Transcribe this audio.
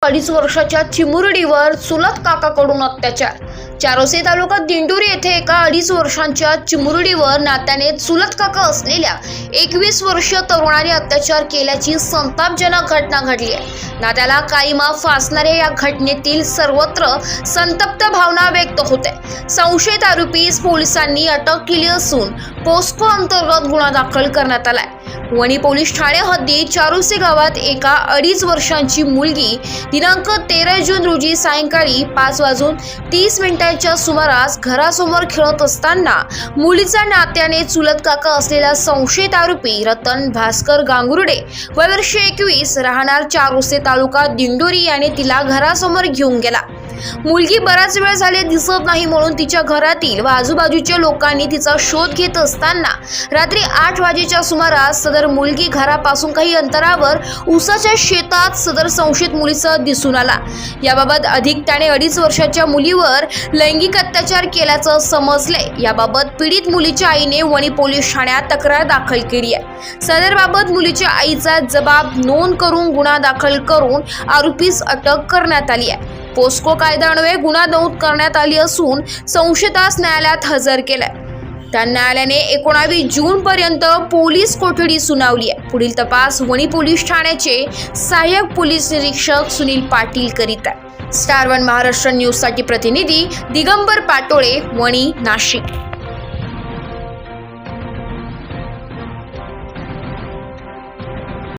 2.5 वर्षाच्या चिमुरडीवर चुलत काकाकडून अत्याचार। चारोसे तालुका दिंडोरी येथे एका 2.5 वर्षांच्या चिमुरडीवर नात्याने चुलत काका असलेल्या 21 वर्षीय तरुणाने अत्याचार केल्याची संतापजनक घटना घडली आहे। नात्याला काळीमा फासणाऱ्या या घटनेतील सर्वत्र संतप्त भावना व्यक्त होते। संशयित आरोपीस पोलिसांनी अटक केली असून पोस्को अंतर्गत गुन्हा दाखल करण्यात आलाय। वणी पोलीस ठाणे हद्दीत चारोसे गावात एका 2.5 वर्षांची मुलगी दिनांक 13 जून रोजी सायंकाळी 5:30 सुमारास घरासमोर खेळत असताना मुलीचा नात्याने चुलत काका असलेला संशयित आरोपी रतन भास्कर गांगुर्डे वय वर्ष 21 राहणार चारोसे तालुका दिंडोरी याने तिला घरासमोर घेऊन गेला। मुलगी बराच वेळ झाले दिसत नाही म्हणून तिच्या घरातील व आजूबाजूच्या लोकांनी तिचा शोध घेत असताना रात्री 8 वाजेच्या सुमारास सदर मुलगी घरापासून काही अंतरावर ऊसाच्या शेतात सदर संशयित मुलीचा दिसून आला। याबाबत अधिक त्याने 2.5 वर्षाच्या मुलीवर लैंगिक अत्याचार केल्याचं समजले। याबाबत पीडित मुलीच्या आईने वणी पोलीस ठाण्यात तक्रार दाखल केली आहे। सदरबाबत मुलीच्या आईचा जबाब नोंद करून गुन्हा दाखल करून आरोपीस अटक करण्यात आली आहे। पोस्को कायद्यान्वये गुन्हा नोंद करण्यात आली असून संशयितास न्यायालयात हजर केलाय। त्या न्यायालयाने 19 जून पर्यंत पोलीस कोठडी सुनावली आहे। पुढील तपास वणी पोलीस ठाण्याचे सहाय्यक पोलीस निरीक्षक सुनील पाटील करीत आहेत। स्टार 1 महाराष्ट्र न्यूज साठी प्रतिनिधी दिगंबर पाटोळे, वणी, नाशिक।